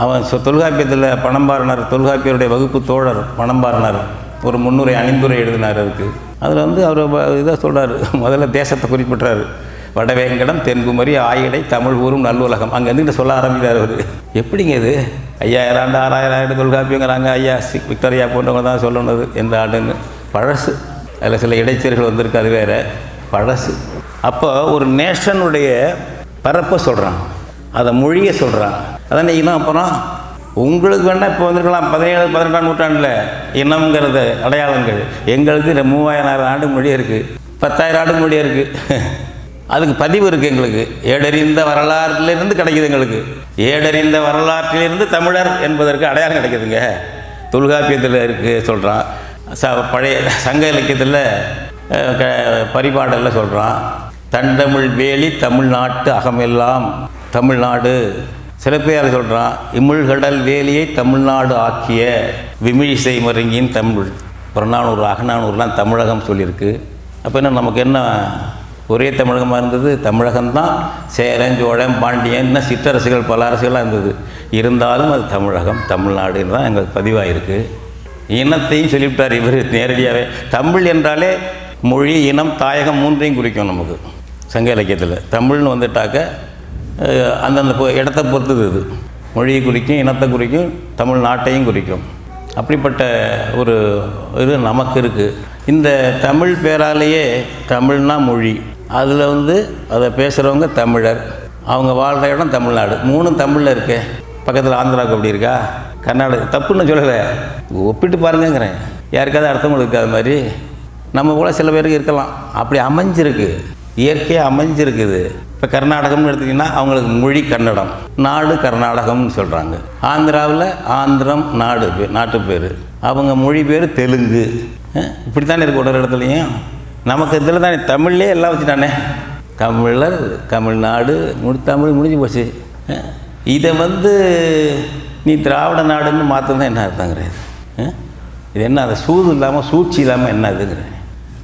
அவன் தொல்காப்பியத்தில் பணம்பாரனார், தொல்காப்பியருடைய வகுப்பு தோழர் பணம்பாரனார் ஒரு முன்னுரை அணிந்துரை எழுதினார். அதுக்கு அதில் வந்து அவர் இதை சொல்கிறார். முதல்ல தேசத்தை குறிப்பிட்றாரு. வடவேங்கடம், தென்குமரி, ஆயிடை, தமிழ் ஊரும் நல்லுலகம். அங்கே இருந்துக்கிட்ட சொல்ல ஆரம்பிக்கிறார் அவர். எப்படிங்க இது 5000 ஆண்டு 6000 ஆண்டு தொல்காப்பியங்கிறாங்க. ஐயா விக்டோரியா போன்றவங்க தான் சொல்லணுது எந்த ஆண்டுன்னு. பழசு. அதில் சில இடைச்சர்கள் வந்திருக்கு, அது வேறு. பழசு. அப்போ ஒரு நேஷனுடைய பரப்பை சொல்கிறான், அதை மொழியை சொல்கிறான். அதான் இனம். அப்புறம் உங்களுக்கு வேணால் இப்போ வந்துருக்கலாம் 17 18ஆம் நூற்றாண்டில் இனம்ங்கிறது அடையாளங்கள். எங்களுக்கு 3000 ஆண்டு மொழி இருக்குது, 10,000 ஆண்டு மொழி இருக்குது. அதுக்கு பதிவு இருக்குது எங்களுக்கு. ஏடறிந்த வரலாற்றிலிருந்து கிடைக்குது எங்களுக்கு. ஏடறிந்த வரலாற்றிலிருந்து தமிழர் என்பதற்கு அடையாளம் கிடைக்குதுங்க. தொல்காப்பியத்தில் இருக்குது சொல்கிறான். பழைய சங்க இலக்கியத்தில் பரிபாடலில் சொல்கிறான். தண்டமிழ் வேலி தமிழ்நாட்டு அகமெல்லாம் தமிழ்நாடு. சிலப்பதிகாரம் சொல்கிறான். இமிழ்கடல் வேலியை தமிழ்நாடு ஆக்கிய விமிழிசை மருங்கின் தமிழ். புறநானூறு அகநானூறுலாம் தமிழகம் சொல்லியிருக்கு. அப்போ என்ன நமக்கு என்ன ஒரே தமிழகமாக இருந்தது? தமிழகம்தான். சேரன், சோழன், பாண்டியன், இன்னும் சிற்றரசுகள் பல அரசுகளாக இருந்தது. இருந்தாலும் அது தமிழகம், தமிழ்நாடுன்னு தான் எங்களுக்கு பதிவாயிருக்கு. இனத்தையும் சொல்லிவிட்டார் இவர் நேரடியாகவே. தமிழ் என்றாலே மொழி, இனம், தாயகம் 3ஐயும் குறிக்கும் நமக்கு சங்க இலக்கியத்தில். தமிழ்னு வந்துட்டாக்க அந்தந்த இடத்த பொறுத்தது. இது மொழியை குறிக்கும், இனத்தை குறிக்கும், தமிழ்நாட்டையும் குறிக்கும். அப்படிப்பட்ட ஒரு இது நமக்கு இருக்குது. இந்த தமிழ் பேராலேயே தமிழ்னா மொழி. அதில் வந்து அதை பேசுகிறவங்க தமிழர். அவங்க வாழ்கிற இடம் தமிழ்நாடு. 3 தமிழில் இருக்கே. பக்கத்தில் ஆந்திராவுக்கு அப்படி இருக்கா, கர்நாடகா. தப்புன்னு சொல்லலை, ஒப்பிட்டு பாருங்கிறேன். யாருக்காவது அர்த்தம் இருக்காது மாதிரி நம்ம கூட சில பேருக்கு இருக்கலாம். அப்படி அமைஞ்சிருக்கு, இயற்கையாக அமைஞ்சிருக்குது. இப்போ கர்நாடகம்னு எடுத்திங்கன்னா அவங்களுக்கு மொழி கன்னடம், நாடு கர்நாடகம்னு சொல்கிறாங்க. ஆந்திராவில் ஆந்திரம் நாடு நாட்டு பேர், அவங்க மொழி பேர் தெலுங்கு. இப்படி தானே இருக்கு ஒரு இடத்துலையும். நமக்கு இதில் தானே தமிழ்லேயே எல்லாம் வச்சுட்டானே. தமிழர், தமிழ்நாடு, தமிழ் முடிஞ்சு போச்சு. இதை வந்து நீ திராவிட நாடுன்னு மாற்றதான் என்ன அர்த்தங்கிறது? இது என்ன? அதை சூது இல்லாமல் சூழ்ச்சி இல்லாமல் என்ன இதுங்கிறேன்.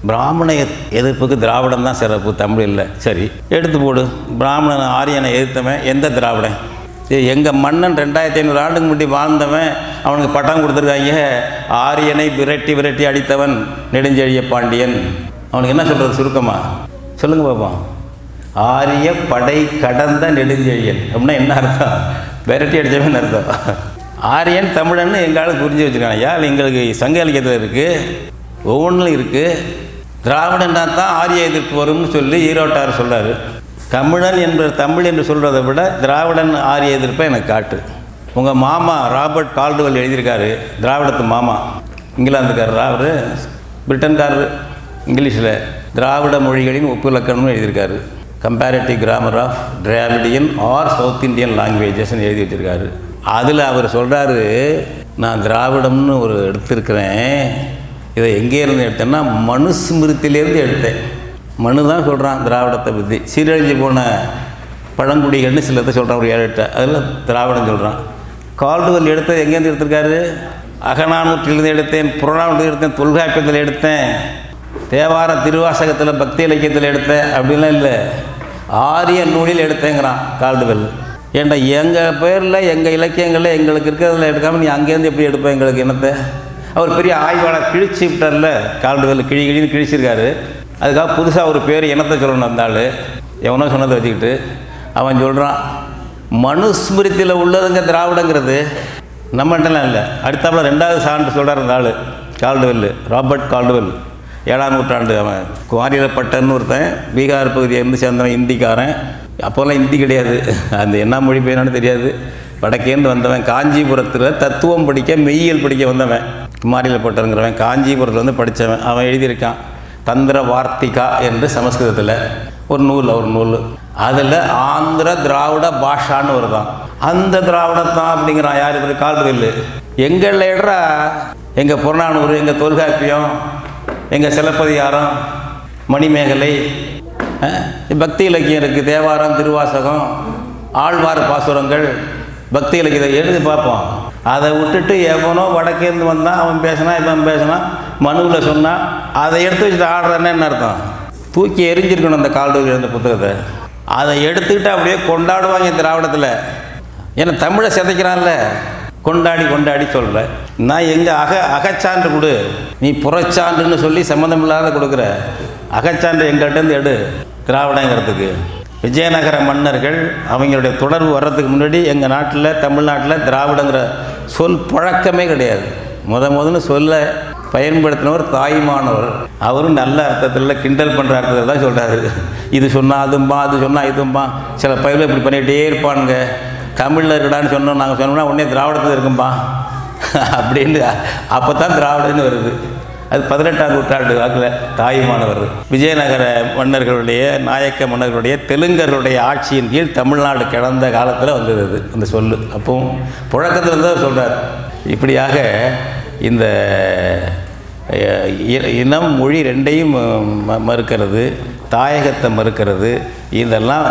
பிராமண எதிர்ப்புக்கு திராவிடம் தான் சிறப்பு, தமிழ் இல்லை. சரி, எடுத்து போடு. பிராமணன் ஆரியனை எதிர்த்தவன் எந்த திராவிடன்? எங்கள் மன்னன் 2500 ஆண்டுக்கு முன்னாடி வாழ்ந்தவன், அவனுக்கு பட்டம் கொடுத்துருக்காங்க, ஆரியனை விரட்டி விரட்டி அடித்தவன் நெடுஞ்செழிய பாண்டியன். அவனுக்கு என்ன சொல்கிறது சுருக்கமாக சொல்லுங்கள் பார்ப்போம். ஆரிய படை கடந்த நெடுஞ்செழியன் அப்படின்னா என்ன அர்த்தம்? விரட்டி அடித்தவன் அர்த்தம். ஆரியன் தமிழன்னு எங்களால் புரிஞ்சு வச்சுருக்காங்க. ஐயா எங்களுக்கு சங்க இலக்கியத்தில் இருக்குது, ஒவ்வொன்றும் இருக்குது. திராவிடன்னா தான் ஆரிய எதிர்ப்பு வரும்னு சொல்லி ஈரோட்டார் சொல்கிறார். தமிழன் என்ற தமிழ் என்று சொல்கிறத விட திராவிடன் ஆரிய எதிர்ப்பை எனக்கு காட்டு. உங்கள் மாமா ராபர்ட் கால்டுவெல் எழுதியிருக்காரு, திராவிடத்து மாமா, இங்கிலாந்துக்காரர், அவர் பிரிட்டன்காரர். இங்கிலீஷில் திராவிட மொழிகளின் ஒப்புலக்கணம்னு எழுதியிருக்காரு. Comparative grammar of Dravidian or South Indian லாங்குவேஜஸ்ன்னு எழுதி வச்சுருக்காரு. அதில் அவர் சொல்கிறாரு, நான் திராவிடம்னு ஒரு எடுத்திருக்கிறேன். இதை எங்கேருந்து எடுத்தேன்னா மனுஸ்மிருத்திலேருந்து எடுத்தேன். மனு தான் சொல்கிறான் திராவிடத்தை பற்றி. சீரழிஞ்சு போன பழங்குடிகள்னு சிலத்தை சொல்கிறான், ஒரு 7-8. அதில் திராவிடம் சொல்கிறான். கால்டுவெல் எடுத்தது எங்கேருந்து எடுத்திருக்காரு? அகநானூற்றிலிருந்து எடுத்தேன், புறநானூற்றில் எடுத்தேன், தொல்காப்பியத்தில் எடுத்தேன், தேவார திருவாசகத்தில் பக்தி இலக்கியத்தில் எடுத்தேன் அப்படின்லாம் இல்லை, ஆரிய நூலில் எடுத்தேங்கிறான் கால்டுவெல். ஏன்டா எங்கள் பேரில் எங்கள் இலக்கியங்களில் எங்களுக்கு இருக்கிறதில் எடுக்காமல் நீ அங்கேருந்து எப்படி எடுப்பேன் எங்களுக்கு என்னத்தை? அவர் பெரிய ஆய்வாளர், கிழிச்சு விட்டார்ல கால்டுவெல், கிழின்னு கிழிச்சிருக்காரு. அதுக்காக புதுசாக ஒரு பேர் இனத்தை சொல்லணும். வந்தாள் எவனோ சொன்னதை வச்சுக்கிட்டு அவன் சொல்கிறான், மனுஸ்மிருத்தியில் உள்ளதுங்க திராவிடங்கிறது, நம்மகிட்டலாம் இல்லை. அடுத்தாப்புல 2வது சான்று சொல்கிறார் அந்த ஆள் கால்டுவெல், ராபர்ட் கால்டுவெல். 7ஆம் நூற்றாண்டு அவன். குமாரிலப்பட்டன்னு ஒருத்தன், பீகார் பகுதியிலேருந்து சேர்ந்தவன், இந்திக்காரன். அப்போல்லாம் ஹிந்தி கிடையாது, அந்த என்ன மொழி பெயர்னு தெரியாது. வடக்கேந்து வந்தவன், காஞ்சிபுரத்தில் தத்துவம் படிக்க மெய்யியல் படிக்க வந்தவன். குமாரிலப்பட்டருங்கிறவன் காஞ்சிபுரத்தில் வந்து படித்தவன். அவன் எழுதியிருக்கான் தந்திர வார்த்திகா என்று சமஸ்கிருதத்தில் ஒரு நூல். அதில் ஆந்திர திராவிட பாஷான்னு வருதான். அந்த திராவிடத்தான் அப்படிங்கிறான். யார் இவர்? கால்டுவெல். எங்களில் எடுறா எங்கள் புறநானூறு, எங்கள் தொல்காப்பியம், எங்கள் சிலப்பதிகாரம், மணிமேகலை, பக்தி இலக்கியம் இருக்குது, தேவாரம், திருவாசகம், ஆழ்வார் பாசுரங்கள், பக்தி இலக்கியத்தை எழுதி பார்ப்போம். அதை விட்டுட்டு எவனோ வடக்கேருந்து வந்தான், அவன் பேசினான், இவன் பேசினான், மனுவில் சொன்னான், அதை எடுத்து வச்சுட்டு ஆடுறேன்னு என்ன அர்த்தம்? தூக்கி எரிஞ்சிருக்கணும் அந்த கால்டுவெல் எழுந்த புத்தகத்தை. அதை எடுத்துக்கிட்டு அப்படியே கொண்டாடுவாங்க திராவிடத்தில். ஏன்னா தமிழை சிதைக்கிறான்ல, கொண்டாடி சொல்கிற. நான் எங்கள் அகச்சான்று கொடு, நீ புறச்சான்றுன்னு சொல்லி சம்மந்தம் இல்லாத கொடுக்குற. அகச்சான்று எங்கள்கிட்டருந்து எடு திராவிடங்கிறதுக்கு. விஜயநகர மன்னர்கள் அவங்களுடைய தொடர்பு வர்றதுக்கு முன்னாடி எங்கள் நாட்டில், தமிழ்நாட்டில் திராவிடங்கிற சொல் பழக்கமே கிடையாது. முதல்ல சொல்ல பயன்படுத்தினவர் தாயுமானவர். அவரும் நல்ல அர்த்தத்தில், கிண்டல் பண்ணுற அர்த்தத்தில் தான் சொல்கிறாரு. இது சொன்னால் அதும்பா, அது சொன்னால் இதும்பா. சில பயில இப்படி பண்ணிகிட்டே இருப்பானுங்க. தமிழில் இருக்கடான்னு சொன்னோம், நாங்கள் சொன்னோம்னா உடனே திராவிடத்தில் இருக்கும்பா அப்படின்னு. அப்போ தான் திராவிடன்னு வருது. அது 18ஆம் நூற்றாண்டு வாக்கில் தாயுமானவர். விஜயநகர மன்னர்களுடைய, நாயக்க மன்னர்களுடைய, தெலுங்கர்களுடைய ஆட்சியின் கீழ் தமிழ்நாடு கிடந்த காலத்தில் வந்தது அது அந்த சொல்லு. அப்போ புழக்கத்தில் தான் சொல்கிறார். இப்படியாக இந்த இனம் மொழி ரெண்டையும் மறுக்கிறது, தாயகத்தை மறுக்கிறது, இதெல்லாம்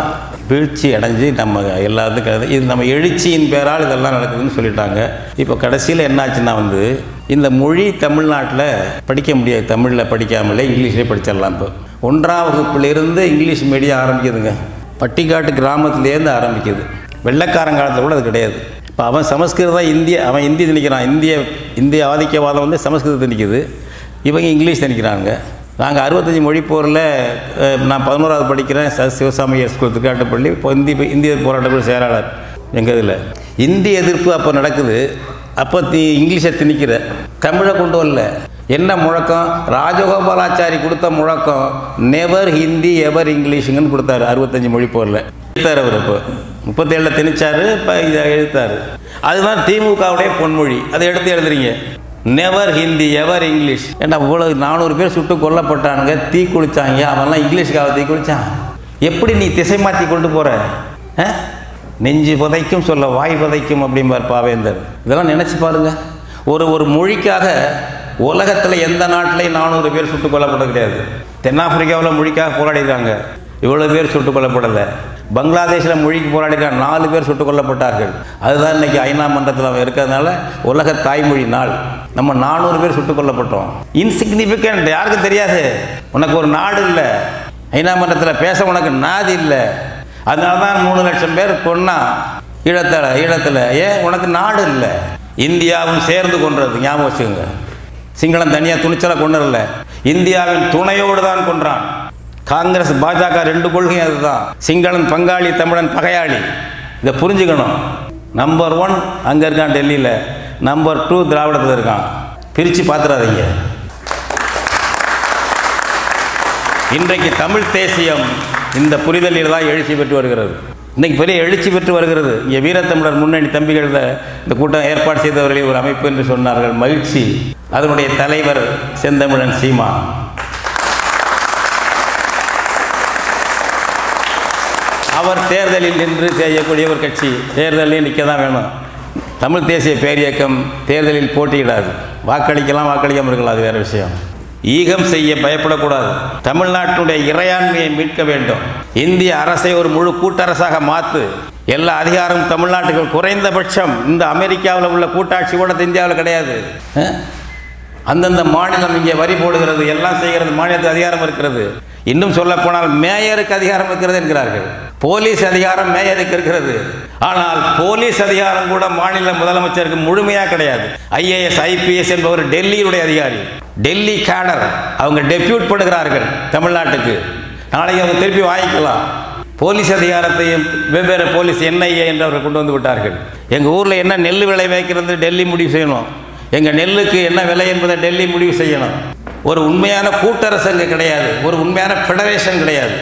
வீழ்ச்சி அடைஞ்சு நம்ம எல்லாத்துக்கும் இது நம்ம எழுச்சியின் பேரால் இதெல்லாம் நடக்குதுன்னு சொல்லிட்டாங்க. இப்போ கடைசியில் என்னாச்சுன்னா வந்து இந்த மொழி தமிழ்நாட்டில் படிக்க முடியாது. தமிழில் படிக்காமலே இங்கிலீஷ்லேயே படிச்சிடலாம். இப்போ 1ஆம் வகுப்பிலிருந்து இங்கிலீஷ் மீடியம் ஆரம்பிக்குதுங்க. பட்டிக்காட்டு கிராமத்துலேருந்து ஆரம்பிக்குது. வெள்ளைக்காரங்காலத்தில் கூட அது கிடையாது. இப்போ அவன் சமஸ்கிருதம் அவன் ஹிந்தி திணிக்கிறான். இந்திய ஆதிக்கவாதம் வந்து சமஸ்கிருதம் திணிக்குது, இவங்க இங்கிலீஷ் திணிக்கிறாங்க. நாங்கள் 65 மொழி போரில் நான் 11ஆவது படிக்கிறேன், சிவசாமியர் ஸ்கூல் திருக்காட்டுப்பள்ளி. இப்போ இந்திய போராட்டக்குழு செயலாளர் எங்கள் இதில். இந்தி எதிர்ப்பு அப்போ நடக்குது. அப்போ இங்கிலீஷை திணிக்கிற, தமிழை கொண்டு வரல. என்ன முழக்கம்? ராஜகோபாலாச்சாரி கொடுத்த முழக்கம், நெவர் ஹிந்தி எவர் இங்கிலீஷுங்கன்னு கொடுத்தாரு 65 மொழி போரில். எழுத்தார் அவர். இப்போ 37 திணிச்சார், இப்போ இதை எழுத்தார். அதுதான் திமுகவுடைய பொன்மொழி. அதை எடுத்து எழுதுறீங்க, நெவர் ஹிந்தி எவர் இங்கிலீஷ். ஏன்னா இவ்வளோ 400 பேர் சுட்டு கொல்லப்பட்டானுங்க, தீ குளிச்சாங்க. அவன்லாம் இங்கிலீஷ்காக தீ குளிச்சான். எப்படி நீ திசை மாற்றி கொண்டு போகிற? நெஞ்சு புதைக்கும் சொல்ல வாய் புதைக்கும் அப்படிம்பார் பாவேந்தர். இதெல்லாம் நினச்சி பாருங்கள். ஒரு மொழிக்காக உலகத்தில் எந்த நாட்டிலையும் 400 பேர் சுட்டு கொல்லப்பட கிடையாது. தென்னாப்பிரிக்காவில் மொழிக்காக போராடிருக்காங்க, இவ்வளோ பேர் சுட்டு கொல்லப்படலை. பங்களாதேஷில் மொழிக்கு போராடிருக்காங்க, 4 பேர் சுட்டு கொல்லப்பட்டார்கள். அதுதான் இன்றைக்கி ஐநா மன்றத்தில் அவன் இருக்கிறதுனால உலக தாய்மொழி நாள். நம்ம 400 பேர் சுட்டு கொல்லப்பட்டோம். இன்சிக்னிஃபிகண்ட், யாருக்கும் தெரியாது. உனக்கு ஒரு நாடு இல்லை, ஐநா மன்றத்தில் பேச உனக்கு நாதி இல்லை. அதனால தான் 3 லட்சம் பேர் கொன்னா. ஈழத்தில் ஏன் உனக்கு நாடு இல்லை. இந்தியாவும் சேர்ந்து கொன்றது, ஞாபகம் வச்சுக்கோங்க. சிங்களம் தனியாக துணிச்சலாக கொண்டதில்ல, இந்தியாவின் துணையோடு தான் கொன்றான். காங்கிரஸ் பாஜக 2 கொள்கையும் அதுதான். சிங்களன் பங்காளி, தமிழன் பகையாளி. இதை புரிஞ்சுக்கணும். நம்பர் 1 அங்கே இருக்கான் டெல்லியில், நம்பர் 2 திராவிடத்தில் இருக்கான். பிரித்து பார்த்துடாதீங்க. இன்றைக்கு தமிழ் தேசியம் இந்த புரிதலில் தான் எழுச்சி பெற்று வருகிறது. இன்றைக்கு பெரிய எழுச்சி பெற்று வருகிறது. இங்கே வீரத்தமிழர் முன்னணி தம்பிகள் இந்த கூட்டம் ஏற்பாடு செய்தவர்களே ஒரு அமைப்பு என்று சொன்னார்கள். மகிழ்ச்சி. அதனுடைய தலைவர் செந்தமிழன் சீமா. அவர் தேர்தலில் நின்று செய்யக்கூடிய ஒரு கட்சி. தேர்தலில் நிற்க தான் வேணும். தமிழ் தேசிய பேரியக்கம் தேர்தலில் போட்டியிடாது. வாக்களிக்கலாம், வாக்களிக்காமல் இருக்கலாம், அது வேறு விஷயம். ஈகம் செய்ய பயப்படக்கூடாது. தமிழ்நாட்டினுடைய இறையாண்மையை மீட்க வேண்டும். இந்திய அரசை ஒரு முழு கூட்டரசாக மாற்று. எல்லா அதிகாரமும் தமிழ்நாட்டுக்கு குறைந்தபட்சம் இந்த அமெரிக்காவில் உள்ள கூட்டாட்சி கூட இந்தியாவில் கிடையாது. அந்தந்த மாநிலம் இங்கே வரி போடுகிறது, எல்லாம் செய்கிறது, மாநிலத்துக்கு அதிகாரம் இருக்கிறது. இன்னும் சொல்ல போனால் மேயருக்கு அதிகாரம் இருக்கிறது என்கிறார்கள். போலீஸ் அதிகாரம் மேயருக்கு இருக்கிறது. ஆனால் போலீஸ் அதிகாரம் கூட மாநில முதலமைச்சருக்கு முழுமையாக கிடையாது. IAS IPS என்பவர் டெல்லியுடைய அதிகாரி, டெல்லி கேடர். அவங்க டெபியூட் பண்ணுகிறார்கள் தமிழ்நாட்டுக்கு. நாளைக்கு அவங்க திருப்பி வாங்கிக்கலாம். போலீஸ் அதிகாரத்தையும் வெவ்வேறு போலீஸ் NIA என்று அவர்கள் கொண்டு வந்து விட்டார்கள். எங்கள் ஊரில் என்ன நெல் விளை வைக்கிறது டெல்லி முடிவு செய்யணும். எங்கள் நெல்லுக்கு என்ன விலை என்பதை டெல்லி முடிவு செய்யணும். ஒரு உண்மையான கூட்டரசு அங்கே கிடையாது. ஒரு உண்மையான ஃபெடரேஷன் கிடையாது.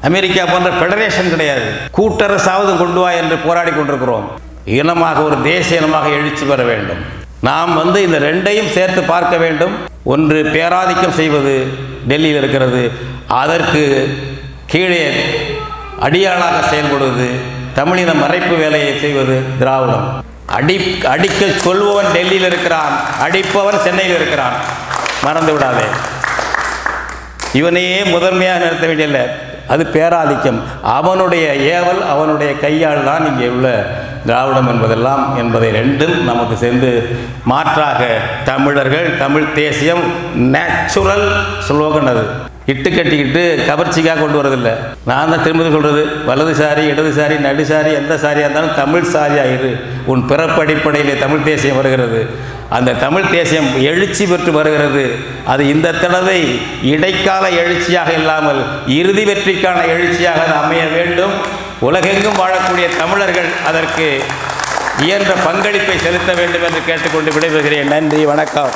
அமெரிக்கா போன்ற ஃபெடரேஷன் கிடையாது. கூட்டரசாவது கொண்டு வா என்று போராடி கொண்டிருக்கிறோம். இனமாக ஒரு தேசிய இனமாக எழுச்சி பெற வேண்டும். நாம் இந்த 2ஐயும் சேர்த்து பார்க்க வேண்டும். ஒன்று பேராதிக்கம் செய்வது டெல்லியில் இருக்கிறது, அதற்கு கீழே அடியாளாக செயல்படுவது, தமிழின மறைப்பு வேலையை செய்வது திராவிடம். அடிக்க சொல்பவன் டெல்லியில் இருக்கிறான், அடிப்பவன் சென்னையில் இருக்கிறான். மறந்து விடாதே. இவனையே முதன்மையாக நிறுத்த வேண்டியதில்லை, அது பேராதிக்கம். அவனுடைய ஏவல், அவனுடைய கையால் தான் இங்கே உள்ள திராவிடம் என்பதை 2ம் நமக்கு சேர்ந்து மாற்றாக தமிழர்கள், தமிழ் தேசியம் நேச்சுரல் ஸ்லோகன். அது இட்டு கட்டிக்கிட்டு கவர்ச்சிக்காக கொண்டு வரதில்லை. நான் தான் திரும்ப சொல்கிறது, வலதுசாரி, இடதுசாரி, நடுசாரி, எந்த சாரியாக இருந்தாலும் தமிழ் சாரியாக இரு. உன் பிறப்பு அடிப்படையிலே தமிழ் தேசியம் வருகிறது. அந்த தமிழ் தேசியம் எழுச்சி பெற்று வருகிறது. அது இந்த தடவை இடைக்கால எழுச்சியாக இல்லாமல் இறுதி வெற்றிக்கான எழுச்சியாக அது அமைய வேண்டும். உலகெங்கும் வாழக்கூடிய தமிழர்கள் அதற்கு இயன்ற பங்களிப்பை செலுத்த வேண்டும் என்று கேட்டுக்கொண்டு விடைபெறுகிறேன். நன்றி, வணக்கம்.